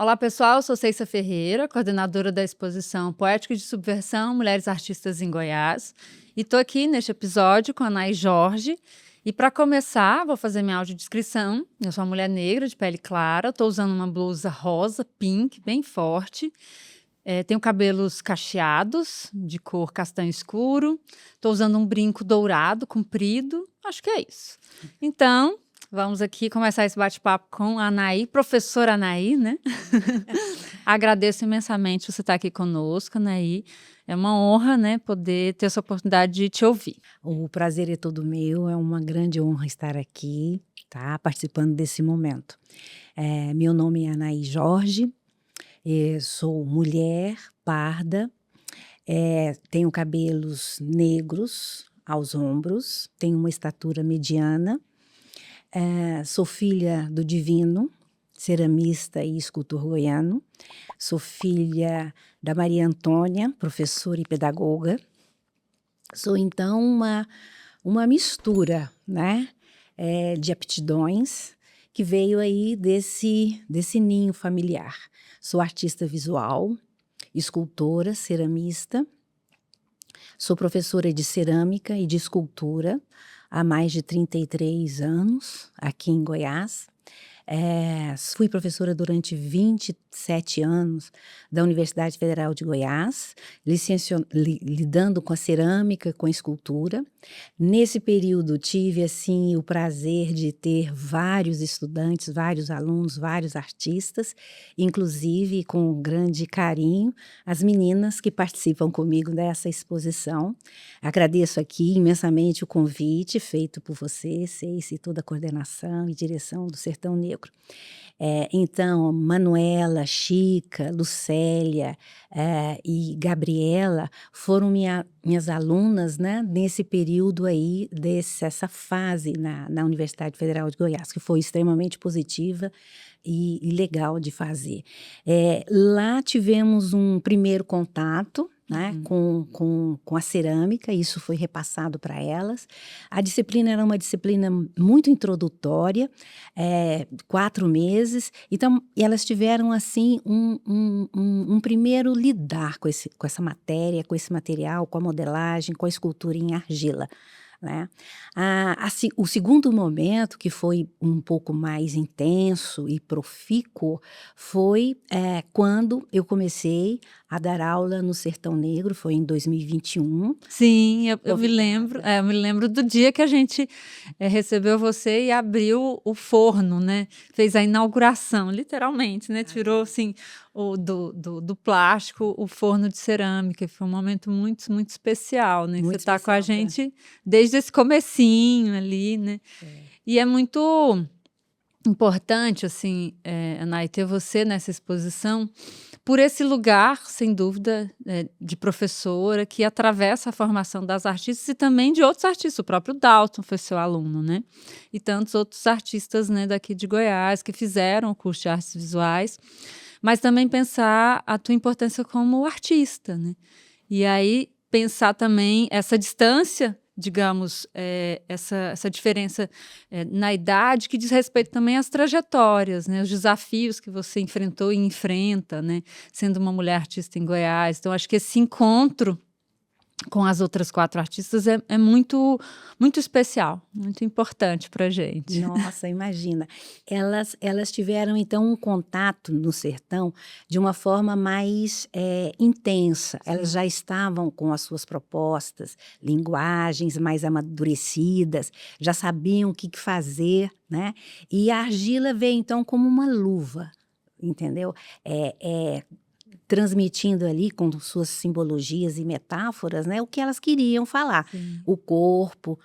Olá, pessoal, eu sou Ceissa Ferreira, coordenadora da exposição Poética de Subversão, Mulheres Artistas em Goiás. E estou aqui neste episódio com a Anaí Jorge. E para começar, vou fazer minha audiodescrição. Eu sou uma mulher negra, de pele clara, estou usando uma blusa rosa, pink, bem forte. Tenho cabelos cacheados, de cor castanho escuro. Estou usando um brinco dourado, comprido. Acho que é isso. Então, vamos aqui começar esse bate-papo com a Anaí, professora Anaí, né? Agradeço imensamente você estar aqui conosco, Anaí. É uma honra, né, poder ter essa oportunidade de te ouvir. O prazer é todo meu, é uma grande honra estar aqui, tá? Participando desse momento. Meu nome é Anaí Jorge, sou mulher, parda, tenho cabelos negros aos ombros, tenho uma estatura mediana, sou filha do divino, ceramista e escultor goiano, sou filha da Maria Antônia, professora e pedagoga. Sou, então, uma mistura, né, de aptidões que veio aí desse ninho familiar. Sou artista visual, escultora, ceramista, sou professora de cerâmica e de escultura há mais de 33 anos aqui em Goiás. Fui professora durante 27 anos da Universidade Federal de Goiás, lidando com a cerâmica, com a escultura. Nesse período tive assim o prazer de ter vários estudantes, vários alunos, vários artistas, inclusive com grande carinho as meninas que participam comigo dessa exposição. Agradeço aqui imensamente o convite feito por você, Ceissa, e toda a coordenação e direção do Sertão Negro. Então, Manuela, Chica, Lucélia e Gabriela foram minhas alunas, né, nesse período aí, essa fase na Universidade Federal de Goiás, que foi extremamente positiva e legal de fazer. Lá tivemos um primeiro contato, né, com a cerâmica, isso foi repassado para elas. A disciplina era uma disciplina muito introdutória, 4 meses, então elas tiveram assim um primeiro lidar com essa matéria, com esse material, com a modelagem, com a escultura em argila, né? O segundo momento, que foi um pouco mais intenso e profícuo, foi quando eu comecei a dar aula no Sertão Negro, foi em 2021. Sim, eu me lembro do dia que a gente recebeu você e abriu o forno, né? Fez a inauguração, literalmente, né? Tirou assim do plástico o forno de cerâmica. Foi um momento muito, muito especial, né? Muito Você está com a especial, gente desde esse comecinho ali, né? E é muito importante, assim, Anaí, ter você nessa exposição por esse lugar, sem dúvida, de professora que atravessa a formação das artistas e também de outros artistas. O próprio Dalton foi seu aluno, né? E tantos outros artistas, né, daqui de Goiás que fizeram o curso de artes visuais, mas também pensar a tua importância como artista, né? E aí pensar também essa distância, digamos, essa diferença na idade que diz respeito também às trajetórias, né, os desafios que você enfrentou e enfrenta, né, sendo uma mulher artista em Goiás. Então, acho que esse encontro com as outras 4 artistas é muito, muito especial, muito importante para a gente. Nossa, imagina. Elas tiveram, então, um contato no sertão de uma forma mais intensa. Elas já estavam com as suas propostas, linguagens mais amadurecidas, já sabiam o que fazer, né? E a argila veio, então, como uma luva, entendeu? Transmitindo ali com suas simbologias e metáforas, né, o que elas queriam falar. Sim. O corpo,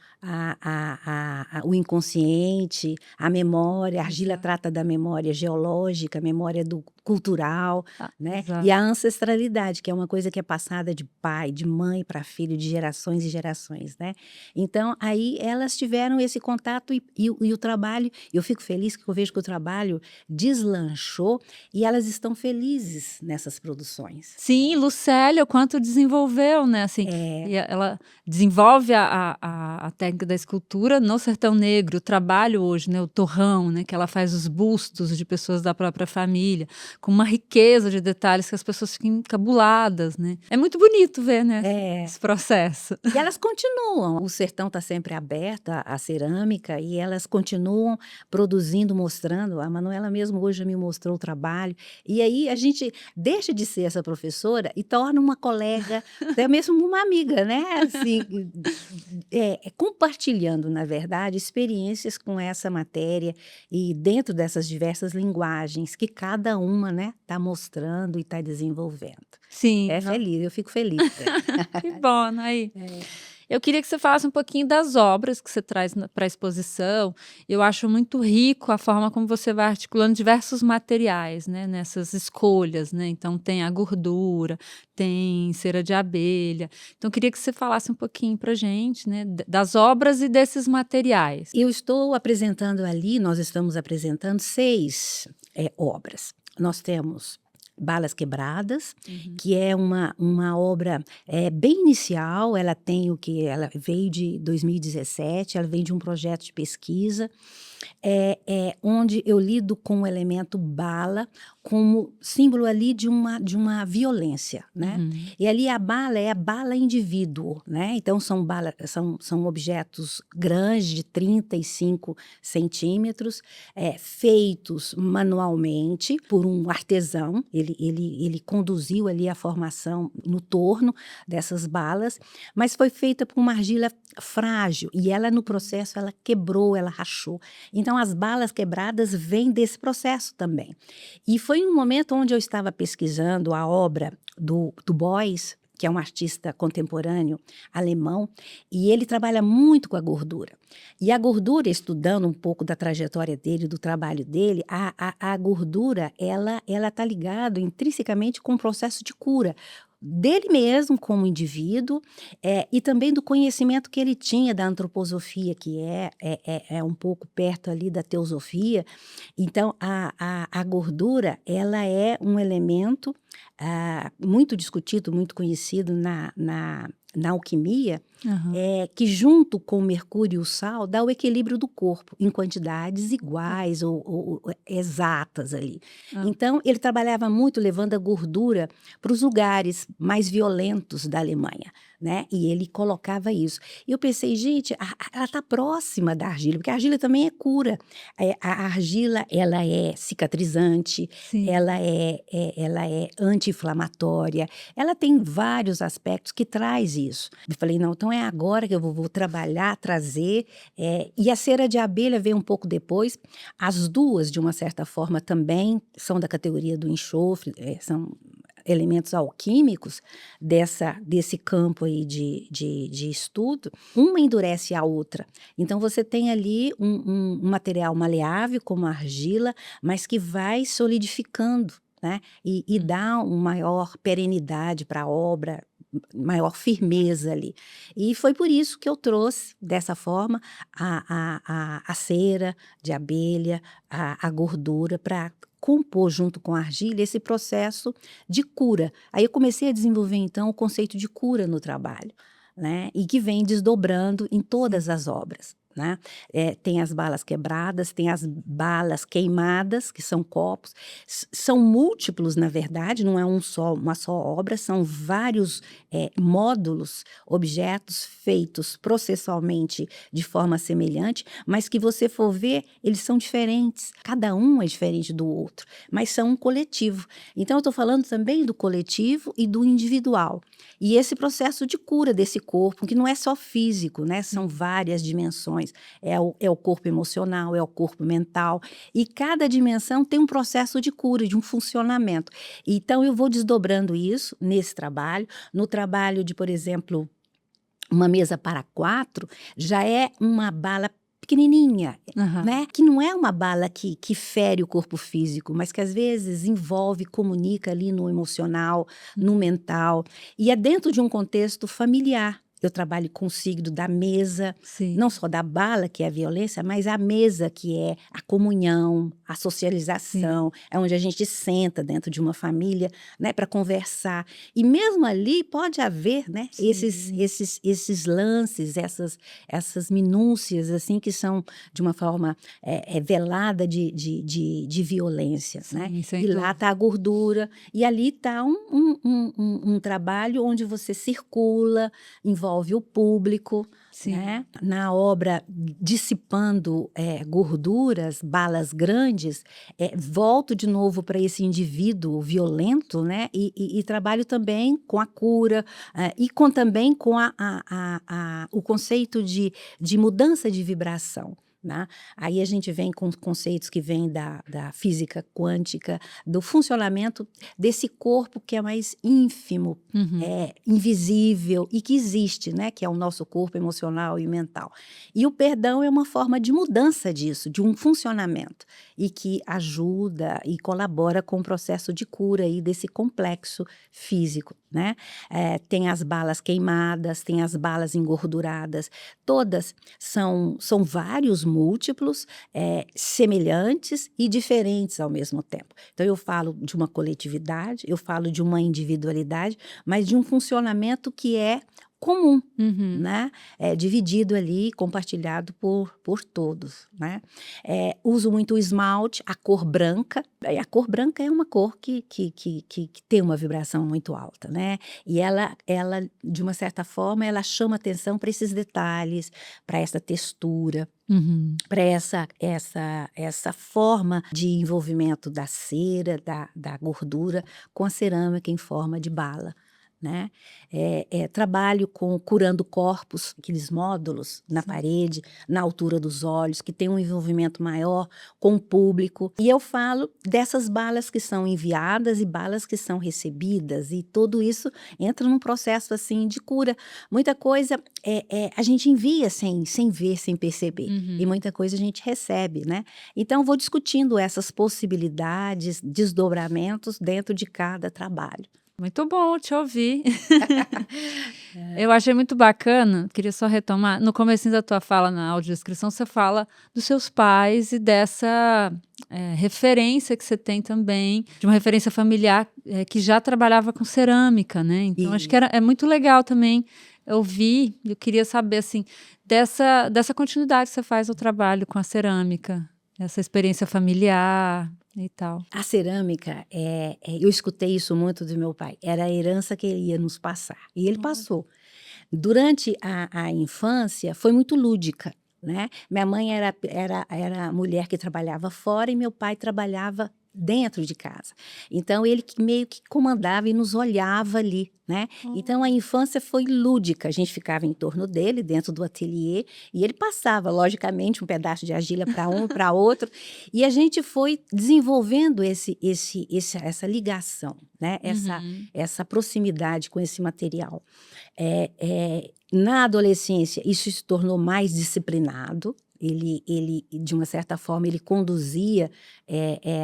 o inconsciente, a memória. A argila trata da memória geológica, a memória cultural, né, Exato. e a ancestralidade, que é uma coisa que é passada de pai, de mãe para filho, de gerações e gerações, né? Então, aí elas tiveram esse contato e o trabalho, eu fico feliz que eu vejo que o trabalho deslanchou e elas estão felizes nessas produções. produções. Sim, Lucélia, o quanto desenvolveu, né? Assim, e ela desenvolve a técnica da escultura no Sertão Negro, o trabalho hoje, né? O torrão, né? Que ela faz os bustos de pessoas da própria família, com uma riqueza de detalhes que as pessoas ficam encabuladas, né? É muito bonito ver, né? Esse processo. E elas continuam, o sertão está sempre aberto à cerâmica e elas continuam produzindo, mostrando. A Manuela mesmo hoje me mostrou o trabalho. E aí a gente deixa de ser essa professora e torna uma colega, até mesmo uma amiga, né? Assim, compartilhando, na verdade, experiências com essa matéria e dentro dessas diversas linguagens que cada uma, né, está mostrando e está desenvolvendo. Sim. Feliz, eu fico feliz. Que bom, Nay. Eu queria que você falasse um pouquinho das obras que você traz para a exposição. Eu acho muito rico a forma como você vai articulando diversos materiais, né, nessas escolhas, né? Então tem a gordura, tem cera de abelha. Então eu queria que você falasse um pouquinho para a gente, né, das obras e desses materiais. Eu estou apresentando ali, nós estamos apresentando 6 obras. Nós temos Balas Quebradas, que é uma obra bem inicial. Ela veio de 2017, ela vem de um projeto de pesquisa, onde eu lido com o elemento bala como símbolo ali de uma violência, né? E ali a bala é a bala indivíduo, né? Então são objetos grandes de 35 centímetros, feitos manualmente por um artesão. Ele conduziu ali a formação no torno dessas balas, mas foi feita por uma argila frágil e ela no processo ela quebrou, ela rachou. Então as balas quebradas vêm desse processo também. E foi um momento onde eu estava pesquisando a obra do Beuys, que é um artista contemporâneo alemão, e ele trabalha muito com a gordura. E a gordura, estudando um pouco da trajetória dele, do trabalho dele, a gordura, ela está ligada intrinsecamente com o processo de cura dele mesmo como indivíduo, e também do conhecimento que ele tinha da antroposofia, que é um pouco perto ali da teosofia. Então, a gordura, ela é um elemento muito discutido, muito conhecido na alquimia, que junto com o mercúrio e o sal dá o equilíbrio do corpo em quantidades iguais ou exatas ali. Então ele trabalhava muito levando a gordura para os lugares mais violentos da Alemanha, né? E ele colocava isso. E eu pensei, gente, ela está próxima da argila, porque a argila também é cura. A argila, ela é cicatrizante, ela é anti-inflamatória, ela tem vários aspectos que traz isso. Eu falei, não, então é agora que eu vou trabalhar, trazer, e a cera de abelha veio um pouco depois. As duas, de uma certa forma, também são da categoria do enxofre, são elementos alquímicos desse campo aí de estudo. Uma endurece a outra. Então você tem ali um material maleável, como a argila, mas que vai solidificando, né? E dá uma maior perenidade para a obra, maior firmeza ali. E foi por isso que eu trouxe, dessa forma, a cera de abelha, a gordura, para compor junto com a argila esse processo de cura. Aí eu comecei a desenvolver, então, o conceito de cura no trabalho, né? E que vem desdobrando em todas as obras. Né? Tem as balas quebradas, tem as balas queimadas, que são copos. São múltiplos, na verdade, não é uma só obra, são vários módulos, objetos feitos processualmente de forma semelhante, mas que você for ver, eles são diferentes. Cada um é diferente do outro, mas são um coletivo. Então, eu estou falando também do coletivo e do individual. E esse processo de cura desse corpo, que não é só físico, né? São várias dimensões. É o corpo emocional, é o corpo mental. E cada dimensão tem um processo de cura, de um funcionamento. Então, eu vou desdobrando isso nesse trabalho. No trabalho de, por exemplo, uma mesa para 4, já é uma bala pequenininha, né? Que não é uma bala que fere o corpo físico, mas que às vezes envolve, comunica ali no emocional, no mental. E é dentro de um contexto familiar. eu trabalho com o signo da mesa, Sim. não só da bala, que é a violência, mas a mesa, que é a comunhão, a socialização, é onde a gente senta dentro de uma família, né, para conversar. E mesmo ali pode haver, né, Sim. esses lances, essas minúcias, assim, que são de uma forma velada de violência, né? Sim, sem E lá dúvida. está a gordura, e ali está um trabalho onde você circula, envolve o público, Sim. né? Na obra Dissipando Gorduras, Balas Grandes, volto de novo para esse indivíduo violento, né? E trabalho também com a cura, e também com o conceito de mudança de vibração. Né? Aí a gente vem com conceitos que vêm da física quântica, do funcionamento desse corpo que é mais ínfimo, invisível e que existe, né? Que é o nosso corpo emocional e mental. E o perdão é uma forma de mudança disso, de um funcionamento, e que ajuda e colabora com o processo de cura aí desse complexo físico, né? Tem as balas queimadas, tem as balas engorduradas, todas são vários múltiplos, semelhantes e diferentes ao mesmo tempo. Então, eu falo de uma coletividade, eu falo de uma individualidade, mas de um funcionamento que é comum, né? Dividido ali, compartilhado por todos, né? Uso muito o esmalte, a cor branca. A cor branca é uma cor que tem uma vibração muito alta, né? E ela, de uma certa forma, ela chama atenção para esses detalhes, para essa textura, para essa forma de envolvimento da cera, da gordura, com a cerâmica em forma de bala. Né? Trabalho com curando corpos, aqueles módulos na parede, na altura dos olhos, que tem um envolvimento maior com o público. E eu falo dessas balas que são enviadas e balas que são recebidas, e tudo isso entra num processo assim de cura. Muita coisa a gente envia sem ver, sem perceber, e muita coisa a gente recebe, né? Então, vou discutindo essas possibilidades, desdobramentos dentro de cada trabalho. Muito bom te ouvir. Eu achei muito bacana, queria só retomar, no comecinho da tua fala, na audiodescrição, você fala dos seus pais e dessa referência que você tem também, de uma referência familiar que já trabalhava com cerâmica, né? Então, acho que é muito legal também ouvir, eu queria saber, assim, dessa continuidade que você faz no trabalho com a cerâmica, essa experiência familiar e tal. A cerâmica, eu escutei isso muito do meu pai, era a herança que ele ia nos passar, e ele passou. Durante a infância, foi muito lúdica, né? Minha mãe era mulher que trabalhava fora e meu pai trabalhava dentro de casa. Então, ele meio que comandava e nos olhava ali, né? Então, a infância foi lúdica, a gente ficava em torno dele, dentro do ateliê, e ele passava, logicamente, um pedaço de argila para um, para outro, e a gente foi desenvolvendo essa ligação, né? Essa proximidade com esse material. Na adolescência, isso se tornou mais disciplinado. Ele, de uma certa forma, ele conduzia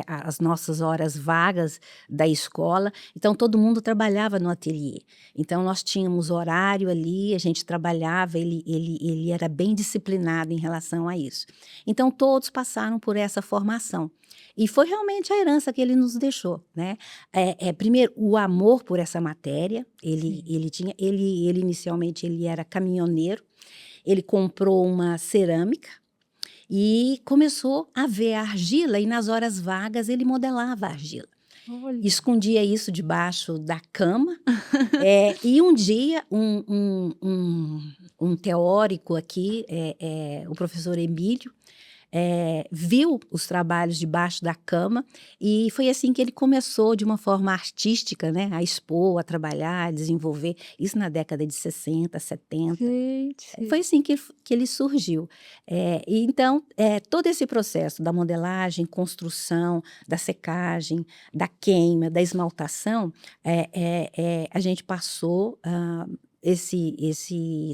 as nossas horas vagas da escola. Então, todo mundo trabalhava no ateliê. Então, nós tínhamos horário ali, a gente trabalhava, ele era bem disciplinado em relação a isso. Então, todos passaram por essa formação. E foi realmente a herança que ele nos deixou, né? Primeiro, o amor por essa matéria. Ele inicialmente ele era caminhoneiro. Ele comprou uma cerâmica e começou a ver a argila, e nas horas vagas ele modelava a argila. Olha. Escondia isso debaixo da cama. E um dia, um teórico aqui, o professor Emílio, viu os trabalhos debaixo da cama, e foi assim que ele começou, de uma forma artística, né, a expor, a trabalhar, a desenvolver, isso na década de 60, 70. Gente. Foi assim que ele surgiu. E então, todo esse processo da modelagem, construção, da secagem, da queima, da esmaltação, a gente passou...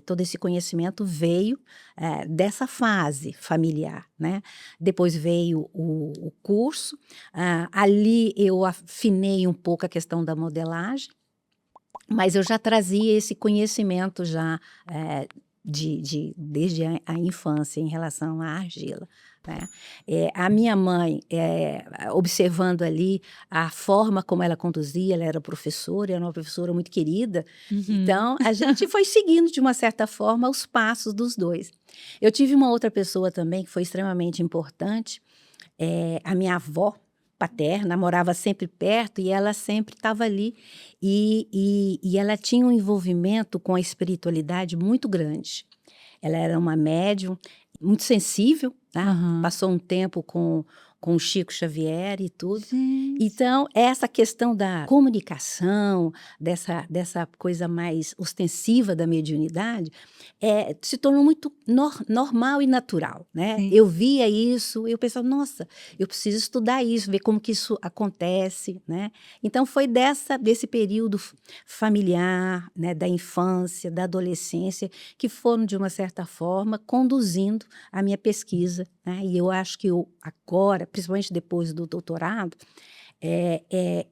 todo esse conhecimento veio dessa fase familiar, né? Depois veio o curso, ali eu afinei um pouco a questão da modelagem, Mas eu já trazia esse conhecimento já desde a infância em relação à argila, né? A minha mãe, observando ali a forma como ela conduzia, ela era uma professora muito querida, Uhum. então a gente foi seguindo de uma certa forma os passos dos dois. Eu tive uma outra pessoa também que foi extremamente importante, a minha avó paterna morava sempre perto e ela sempre estava ali e ela tinha um envolvimento com a espiritualidade muito grande. Ela era uma médium muito sensível, tá? Aham. Passou um tempo com o Chico Xavier e tudo. Gente. Então, essa questão da comunicação, dessa coisa mais ostensiva da mediunidade, se tornou muito normal e natural, né? Sim. Eu via isso, eu pensava, nossa, eu preciso estudar isso, ver como que isso acontece, né? Então, foi desse período familiar, né, da infância, da adolescência, que foram, de uma certa forma, conduzindo a minha pesquisa, né? E eu acho que agora, principalmente depois do doutorado,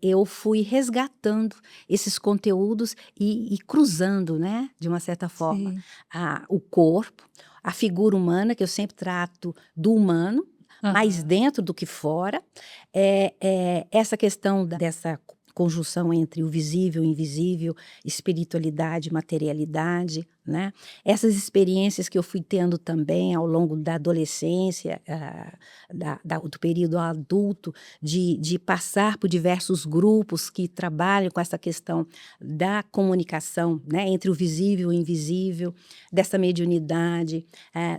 eu fui resgatando esses conteúdos e cruzando, né, de uma certa forma, Sim. o corpo, a figura humana, que eu sempre trato do humano, mais Aham. dentro do que fora, essa questão dessa conjunção entre o visível e o invisível, espiritualidade, materialidade, né? Essas experiências que eu fui tendo também ao longo da adolescência, do período adulto, de passar por diversos grupos que trabalham com essa questão da comunicação, né, entre o visível e o invisível, dessa mediunidade,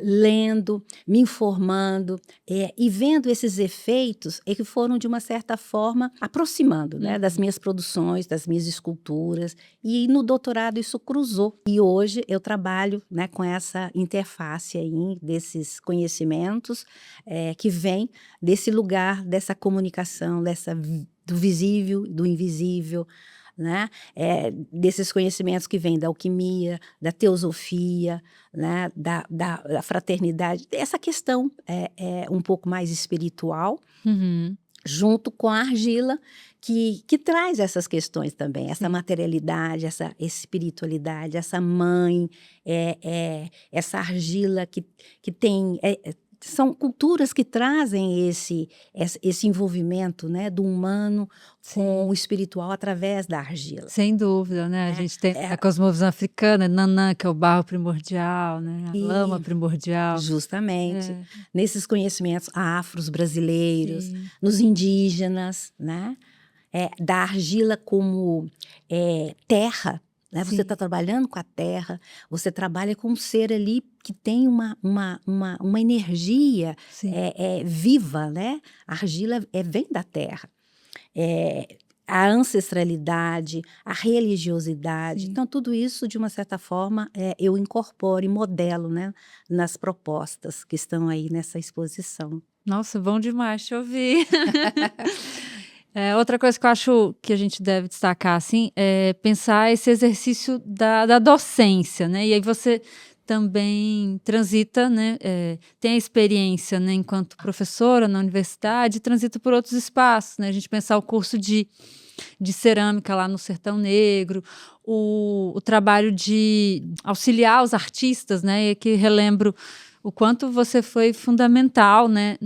lendo, me informando, e vendo esses efeitos que foram, de uma certa forma, aproximando, né, das minhas produções, das minhas esculturas, e no doutorado isso cruzou. E hoje eu trabalho, né, com essa interface aí desses conhecimentos que vem desse lugar, dessa comunicação, do visível, do invisível, né? Desses conhecimentos que vêm da alquimia, da teosofia, né? Da fraternidade, essa questão é um pouco mais espiritual, Uhum. junto com a argila, que traz essas questões também, essa Sim. materialidade, essa espiritualidade, essa mãe, essa argila que tem. São culturas que trazem esse envolvimento, né, do humano com Sim. o espiritual através da argila. Sem dúvida, né, a Né? gente tem a cosmovisão africana, Nanã, que é o barro primordial, né, a lama E primordial. justamente É, nesses conhecimentos afros brasileiros, sim. nos indígenas, né? Da argila como terra, né? Você está Sim, trabalhando com a terra, você trabalha com um ser ali que tem uma energia sim, viva, né? A argila vem da terra. É, a ancestralidade, a religiosidade. sim. Então, tudo isso, de uma certa forma, eu incorporo e modelo, né, nas propostas que estão aí nessa exposição. Nossa, bom demais te ouvir. Outra coisa que eu acho que a gente deve destacar, assim, é pensar esse exercício da docência, né, e aí você também transita, né, tem a experiência, né, enquanto professora na universidade, e transita por outros espaços, né, a gente pensar o curso de cerâmica lá no Sertão Negro, o trabalho de auxiliar os artistas, né, e que relembro o quanto você foi fundamental, né,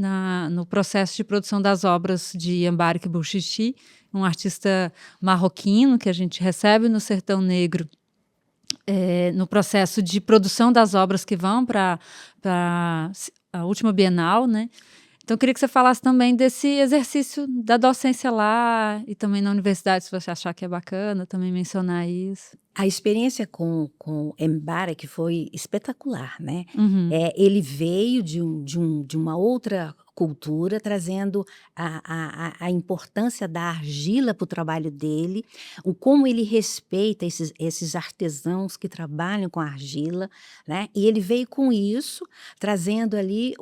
no processo de produção das obras de Embarque Bouchichi, um artista marroquino que a gente recebe no Sertão Negro, no processo de produção das obras que vão para a última Bienal, né? Então, eu queria que você falasse também desse exercício da docência lá e também na universidade, se você achar que é bacana, também mencionar isso. A experiência com Embara que foi espetacular, né. Uhum. Ele veio de uma outra cultura, trazendo a importância da argila para o trabalho dele, o como ele respeita esses artesãos que trabalham com argila, né, e ele veio com isso, trazendo ali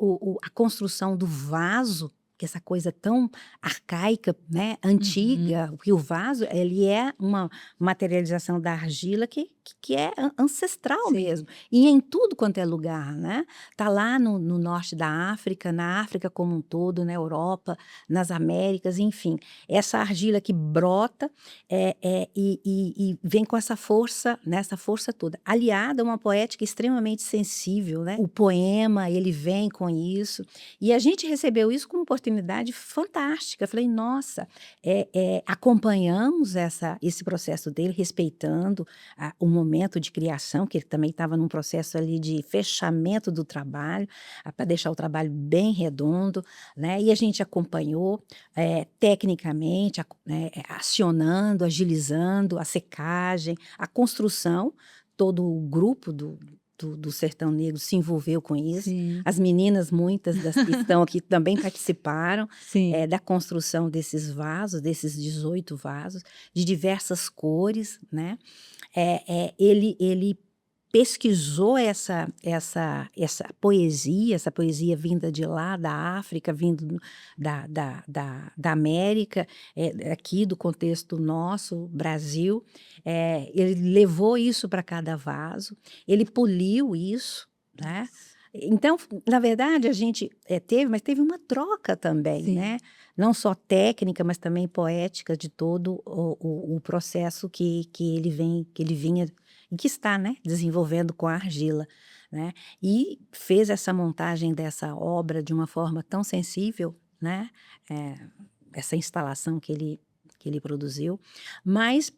a construção do vaso, que é essa coisa tão arcaica, né, Uhum. antiga, porque o vaso ele é uma materialização da argila que que é ancestral Sim. mesmo. E em tudo quanto é lugar, né? Tá lá no norte da África, na África como um todo, na Europa, nas Américas, enfim. Essa argila que brota e vem com essa força, né? Essa força toda. Aliada a uma poética extremamente sensível, né? O poema, ele vem com isso. E a gente recebeu isso como uma oportunidade fantástica. Eu falei, nossa, acompanhamos esse processo dele, respeitando o momento de criação, que ele também estava num processo ali de fechamento do trabalho, para deixar o trabalho bem redondo, né? E a gente acompanhou tecnicamente, acionando, agilizando a secagem, a construção, todo o grupo do Sertão Negro se envolveu com isso. Sim. As meninas, muitas das que estão aqui, também participaram Sim. da construção desses vasos, desses 18 vasos, de diversas cores, né? Ele pesquisou essa poesia vinda de lá, da África, vindo da América, aqui do contexto nosso, Brasil. Ele levou isso para cada vaso, ele poliu isso, né? Então, na verdade, a gente teve uma troca também, Sim. né? Não só técnica, mas também poética de todo o processo que ele vinha e que está, né, desenvolvendo com a argila, né? E fez essa montagem dessa obra de uma forma tão sensível, né? Essa instalação que ele produziu, mas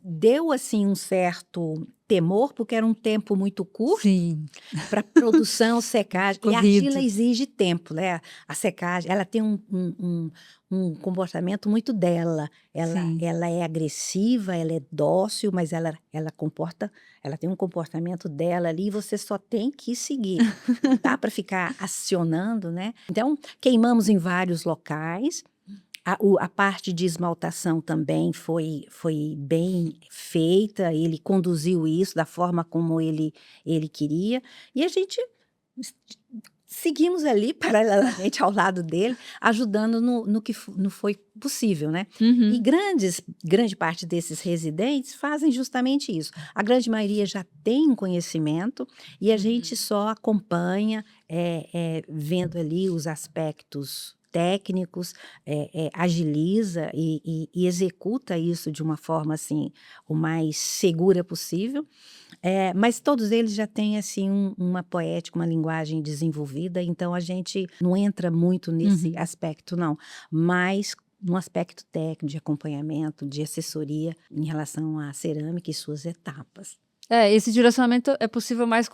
deu assim um certo temor, porque era um tempo muito curto Sim. para produção, secagem. E a argila Corrido. exige tempo, né? A secagem, ela tem um comportamento muito dela. Sim. Ela é agressiva, ela é dócil, mas ela tem um comportamento dela ali e você só tem que seguir. Não dá para ficar acionando, né? Então, queimamos em vários locais. A parte de esmaltação também foi bem feita, ele conduziu isso da forma como ele queria, e a gente seguimos ali paralelamente ao lado dele, ajudando no que não foi possível, né? Uhum. E grande parte desses residentes fazem justamente isso. A grande maioria já tem um conhecimento e a gente só acompanha, vendo ali os aspectos técnicos, agiliza e executa isso de uma forma assim o mais segura possível. Mas todos eles já têm assim uma poética, uma linguagem desenvolvida, então a gente não entra muito nesse aspecto, não, mas no aspecto técnico, de acompanhamento, de assessoria em relação à cerâmica e suas etapas. Esse direcionamento é possível mais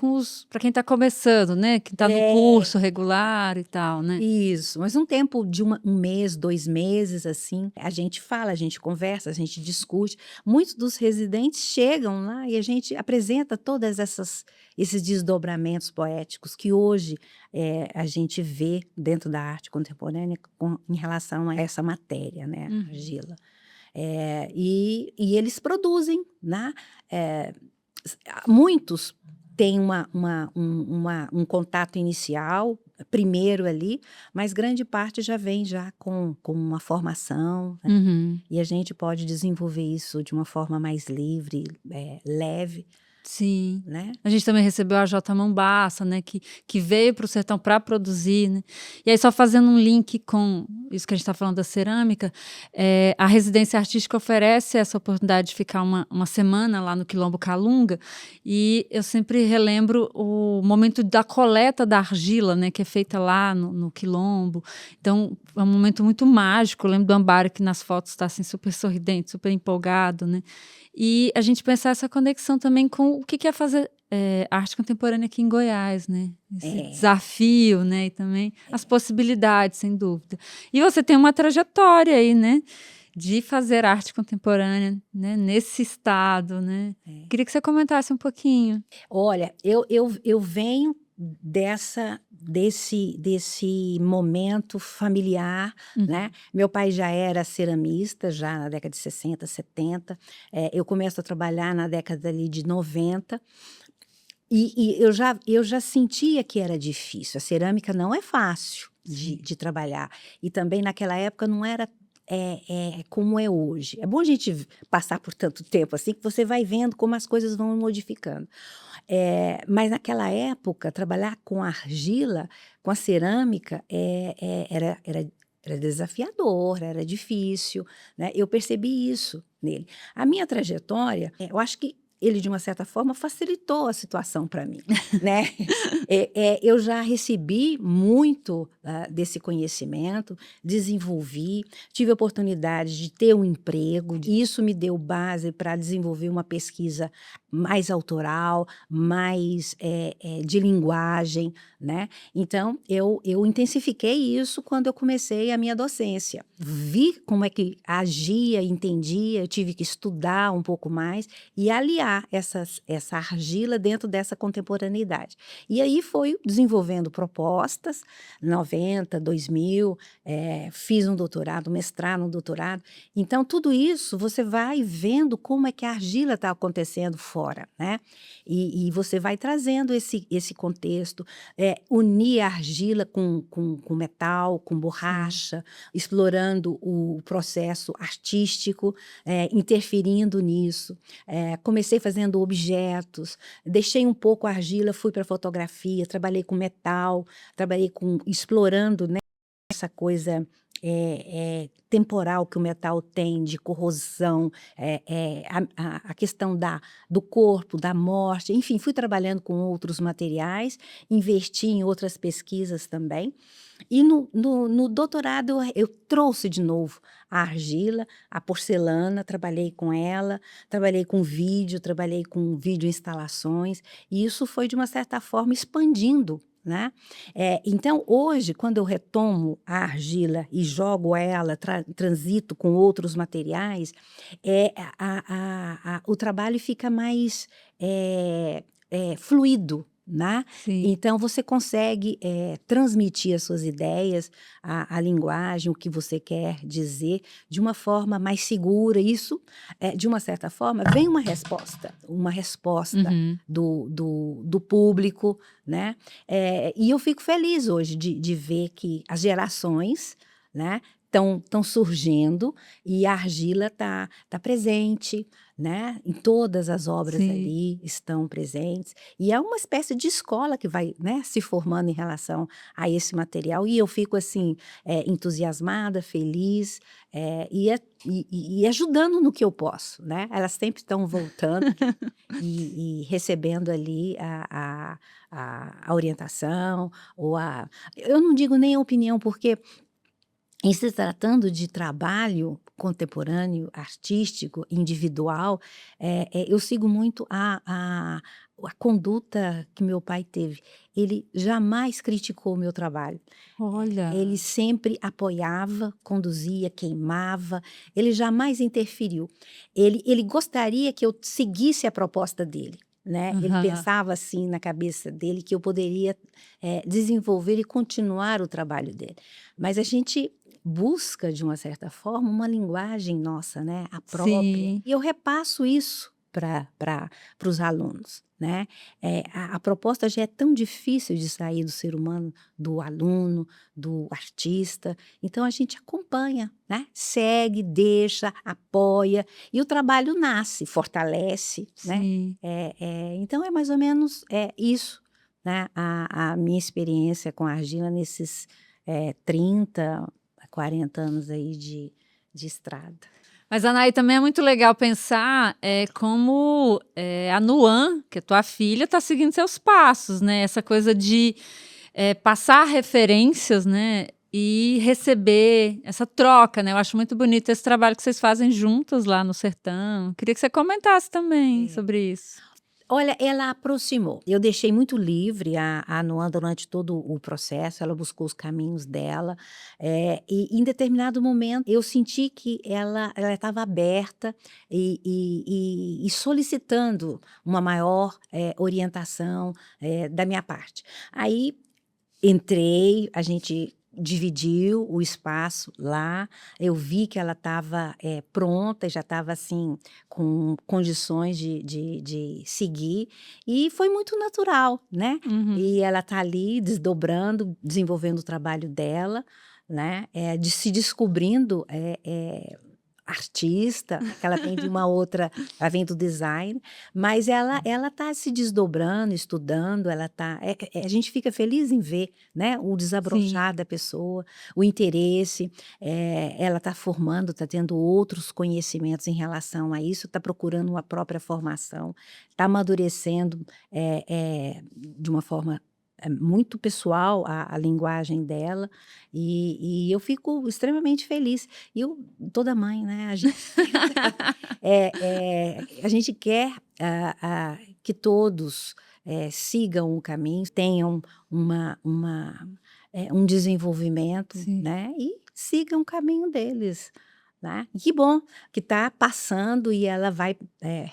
para quem está começando, né? Quem está no curso regular e tal, né? Isso, mas um tempo de um mês, 2 meses, assim, a gente fala, a gente conversa, a gente discute. Muitos dos residentes chegam lá e a gente apresenta todas esses desdobramentos poéticos que hoje a gente vê dentro da arte contemporânea em relação a essa matéria, né, argila. E eles produzem, né? Muitos têm um contato inicial, primeiro ali, mas grande parte já vem já com uma formação, né? E a gente pode desenvolver isso de uma forma mais livre, leve. Sim. Né? A gente também recebeu a J. Mombassa, né, que veio para o sertão para produzir, né? E aí, só fazendo um link com isso que a gente está falando da cerâmica, a residência artística oferece essa oportunidade de ficar uma semana lá no Quilombo Calunga, e eu sempre relembro o momento da coleta da argila, né, que é feita lá no Quilombo. Então, é um momento muito mágico. Eu lembro do Ambara, que nas fotos está assim, super sorridente, super empolgado, né? E a gente pensar essa conexão também com o que é fazer arte contemporânea aqui em Goiás, né? Esse desafio, né? E também as possibilidades, sem dúvida. E você tem uma trajetória aí, né? De fazer arte contemporânea, né? Nesse estado, né? Queria que você comentasse um pouquinho. Olha, eu venho desse momento familiar, né? Meu pai já era ceramista, já na década de 60, 70. Eu começo a trabalhar na década ali de 90. E eu já sentia que era difícil. A cerâmica não é fácil de trabalhar. E também naquela época não era como é hoje. É bom a gente passar por tanto tempo assim, que você vai vendo como as coisas vão modificando. Mas naquela época, trabalhar com argila, com a cerâmica, era desafiador, era difícil, né? Eu percebi isso nele. A minha trajetória, eu acho que ele, de uma certa forma, facilitou a situação para mim, né? Eu já recebi muito desse conhecimento, desenvolvi, tive a oportunidade de ter um emprego, e isso me deu base para desenvolver uma pesquisa mais autoral, mais de linguagem, né? Então, eu intensifiquei isso quando eu comecei a minha docência. Vi como é que agia, entendia, eu tive que estudar um pouco mais e aliar essa argila dentro dessa contemporaneidade. E aí foi desenvolvendo propostas, 90, 2000, fiz um doutorado, mestrado, um doutorado. Então, tudo isso você vai vendo como é que a argila está acontecendo fora, né? E você vai trazendo esse contexto, unir a argila com metal, com Sim. borracha, explorando o processo artístico, interferindo nisso. Comecei fazendo objetos, deixei um pouco a argila, fui para a fotografia, trabalhei com metal, trabalhei explorando, né, essa coisa temporal que o metal tem, de corrosão, a questão do corpo, da morte, enfim, fui trabalhando com outros materiais, investi em outras pesquisas também. E no doutorado eu trouxe de novo a argila, a porcelana, trabalhei com ela, trabalhei com vídeo, trabalhei com vídeo instalações, e isso foi, de uma certa forma, expandindo, né? Então, hoje, quando eu retomo a argila e jogo ela, transito com outros materiais, o trabalho fica mais fluido, né? Sim. Então, você consegue transmitir as suas ideias, a linguagem, o que você quer dizer, de uma forma mais segura. Isso, de uma certa forma, vem uma resposta Uhum. do público, né? E eu fico feliz hoje de ver que as gerações, né, estão surgindo e a argila tá presente, né? Em todas as obras Sim. ali estão presentes. E é uma espécie de escola que vai, né, se formando em relação a esse material. E eu fico assim, entusiasmada, feliz, e ajudando no que eu posso, né? Elas sempre estão voltando e recebendo ali a orientação, eu não digo nem a opinião, porque em se tratando de trabalho contemporâneo, artístico, individual, eu sigo muito a conduta que meu pai teve. Ele jamais criticou o meu trabalho. Olha. Ele sempre apoiava, conduzia, queimava, ele jamais interferiu. Ele gostaria que eu seguisse a proposta dele, né? Ele Aham. pensava assim na cabeça dele que eu poderia desenvolver e continuar o trabalho dele. Mas a gente busca, de uma certa forma, uma linguagem nossa, né? A própria. Sim. E eu repasso isso para os alunos, né? A proposta já é tão difícil de sair do ser humano, do aluno, do artista. Então a gente acompanha, né? Segue, deixa, apoia, e o trabalho nasce, fortalece, né? Sim. Então é mais ou menos isso, né? A minha experiência com a argila nesses 30, 40 anos aí de estrada. Mas, Anaí, também é muito legal pensar como a Nuan, que é tua filha, está seguindo seus passos, né? Essa coisa de passar referências, né? E receber essa troca, né? Eu acho muito bonito esse trabalho que vocês fazem juntas lá no sertão. Queria que você comentasse também sobre isso. Olha, ela aproximou. Eu deixei muito livre a Noan durante todo o processo, ela buscou os caminhos dela, e em determinado momento eu senti que ela estava aberta e solicitando uma maior orientação da minha parte. Aí entrei, a gente dividiu o espaço lá, eu vi que ela estava pronta, já estava assim, com condições de seguir, e foi muito natural, né? Uhum. E ela está ali desdobrando, desenvolvendo o trabalho dela, né, de se descobrindo artista, que ela vem de uma outra, ela vem do design, mas ela está se desdobrando, estudando, ela tá, a gente fica feliz em ver, né, o Sim. desabrochar da pessoa, o interesse, ela está formando, está tendo outros conhecimentos em relação a isso, está procurando uma própria formação, está amadurecendo de uma forma muito pessoal a linguagem dela, e eu fico extremamente feliz. E eu, toda mãe, né, a gente a gente quer que todos sigam o caminho, tenham um desenvolvimento, Sim. né, e sigam o caminho deles, né. E que bom que está passando e ela vai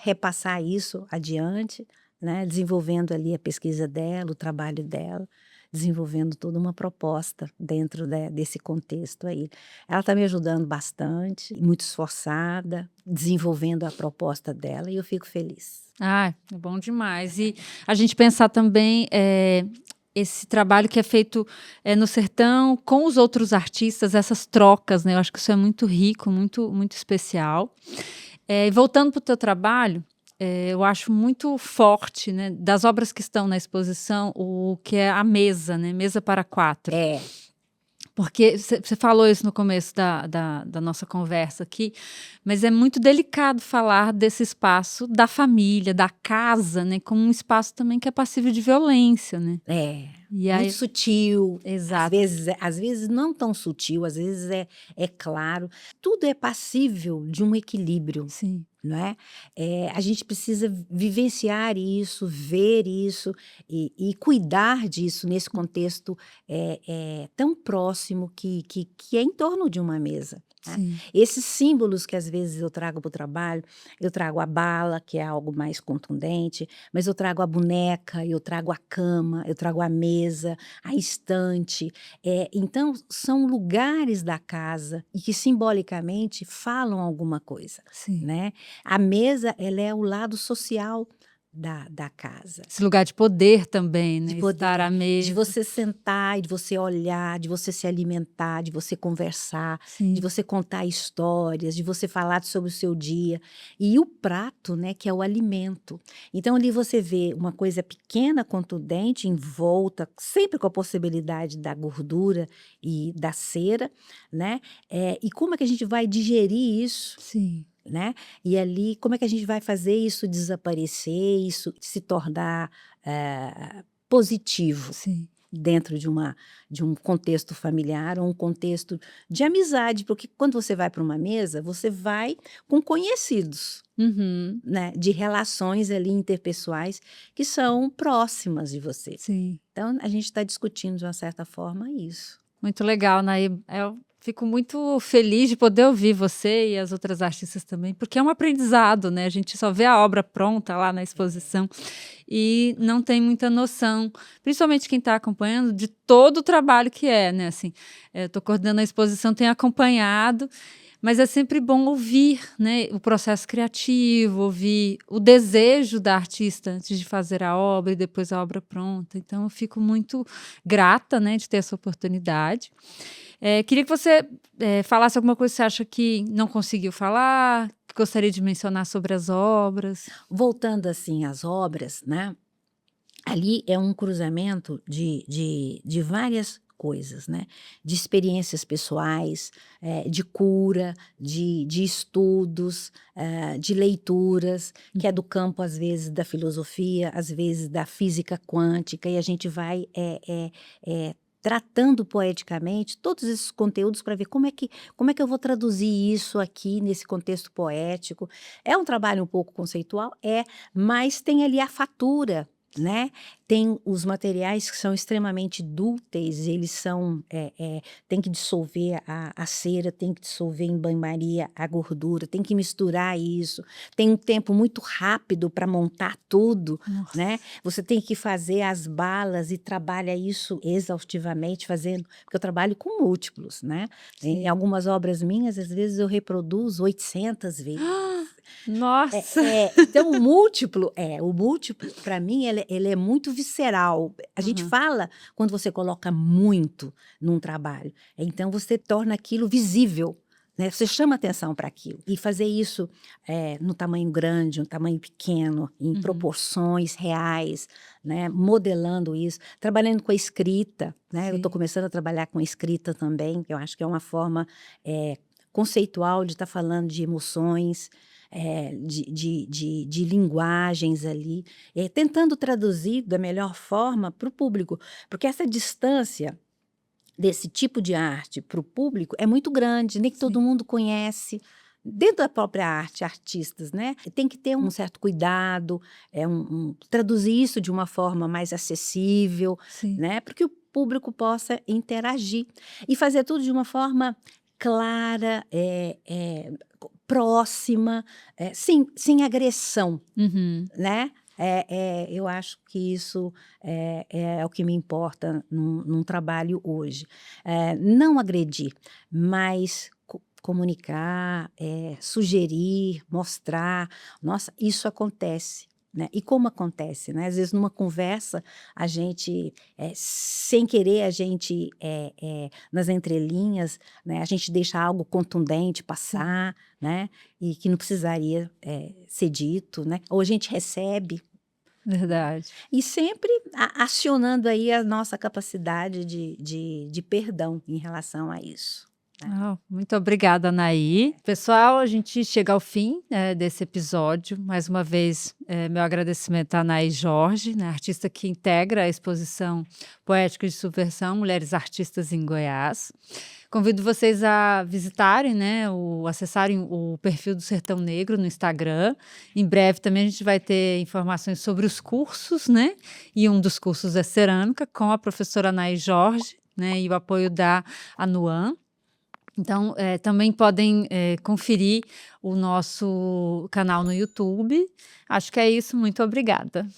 repassar isso adiante, né, desenvolvendo ali a pesquisa dela, o trabalho dela, desenvolvendo toda uma proposta dentro desse contexto aí. Ela está me ajudando bastante, muito esforçada, desenvolvendo a proposta dela e eu fico feliz. Ah, é bom demais. E a gente pensar também, esse trabalho que é feito, no sertão com os outros artistas, essas trocas, né, eu acho que isso é muito rico, muito muito especial. E voltando para o teu trabalho, eu acho muito forte, né, das obras que estão na exposição, o que é a mesa, né, mesa para 4. É, Porque você falou isso no começo da nossa conversa aqui, mas é muito delicado falar desse espaço da família, da casa, né, como um espaço também que é passível de violência, né. E muito aí sutil, exato, às vezes não tão sutil, às vezes é claro. Tudo é passível de um equilíbrio, sim, não é? A gente precisa vivenciar isso, ver isso e cuidar disso nesse contexto, tão próximo que é em torno de uma mesa, né. sim, Esses símbolos que às vezes eu trago para o trabalho, eu trago a bala, que é algo mais contundente, mas eu trago a boneca, eu trago a cama, eu trago a mesa, a estante, então são lugares da casa e que simbolicamente falam alguma coisa, sim. né. A mesa, ela é o lado social da casa. Esse lugar de poder também, De né, estar poder, à de mesa. você sentar e de você olhar, de você se alimentar, de você conversar, de Sim, você contar histórias, de você falar sobre o seu dia. E o prato, né, que é o alimento. Então ali você vê uma coisa pequena, contundente, envolta, sempre com a possibilidade da gordura e da cera, né, e como é que a gente vai digerir isso, sim, né, e ali como é que a gente vai fazer isso desaparecer, isso se tornar, positivo sim. dentro de um contexto familiar ou um contexto de amizade, porque quando você vai para uma mesa, você vai com conhecidos, Uhum, né, de relações ali interpessoais que são próximas de você. sim. Então a gente está discutindo de uma certa forma isso. Muito legal, Naí. Eu fico muito feliz de poder ouvir você e as outras artistas também, porque é um aprendizado, né? A gente só vê a obra pronta lá na exposição e não tem muita noção, principalmente quem está acompanhando, de todo o trabalho que é, né? Assim, eu estou coordenando a exposição, tenho acompanhado, mas é sempre bom ouvir, né, o processo criativo, ouvir o desejo da artista antes de fazer a obra e depois a obra pronta. Então, eu fico muito grata, né, de ter essa oportunidade. Queria que você falasse alguma coisa que você acha que não conseguiu falar, que gostaria de mencionar sobre as obras. Voltando assim às obras, né, ali é um cruzamento de várias coisas, né, de experiências pessoais, de cura, de estudos, de leituras, que é do campo, às vezes, da filosofia, às vezes da física quântica, e a gente vai, tratando poeticamente todos esses conteúdos para ver como é que eu vou traduzir isso aqui nesse contexto poético. É um trabalho um pouco conceitual? É, mas tem ali a fatura, né, tem os materiais que são extremamente dúteis, eles são, tem que dissolver a cera, tem que dissolver em banho-maria a gordura, tem que misturar isso, tem um tempo muito rápido para montar tudo, né, Nossa, você tem que fazer as balas e trabalha isso exaustivamente fazendo porque eu trabalho com múltiplos, né, em sim. algumas obras minhas, às vezes eu reproduzo 800 vezes. Nossa! Então, o múltiplo, para mim, ele é muito visceral. A gente Aham. fala quando você coloca muito num trabalho. Então, você torna aquilo visível, né? Você chama atenção para aquilo. E fazer isso no tamanho grande, no tamanho pequeno, em Uhum. proporções reais, né? Modelando isso, trabalhando com a escrita, né? Eu estou Sim. começando a trabalhar com a escrita também, que eu acho que é uma forma conceitual de estar falando de emoções, de linguagens ali, tentando traduzir da melhor forma para o público, porque essa distância desse tipo de arte para o público é muito grande, nem que Sim. todo mundo conhece. Dentro da própria arte, artistas, né? Tem que ter um certo cuidado, traduzir isso de uma forma mais acessível, Sim. né? Para que o público possa interagir e fazer tudo de uma forma clara, próxima, sem agressão, Uhum. né? Eu acho que isso é o que me importa num trabalho hoje. Não agredir, mas comunicar, sugerir, mostrar. Nossa, isso acontece. Né? E como acontece? Né? Às vezes, numa conversa, a gente, sem querer, a gente, nas entrelinhas, né? A gente deixa algo contundente Sim. passar, né? E que não precisaria ser dito, né? Ou a gente recebe, Verdade. e sempre acionando aí a nossa capacidade de perdão em relação a isso. Muito obrigada, Anaí. Pessoal, a gente chega ao fim, desse episódio. Mais uma vez, meu agradecimento à Anaí Jorge, né, artista que integra a exposição Poética de Subversão, Mulheres Artistas em Goiás. Convido vocês a visitarem, né, acessarem o perfil do Sertão Negro no Instagram. Em breve também a gente vai ter informações sobre os cursos, né? E um dos cursos é cerâmica, com a professora Anaí Jorge, né, e o apoio da Anuam. Então, também podem conferir o nosso canal no YouTube. Acho que é isso. Muito obrigada.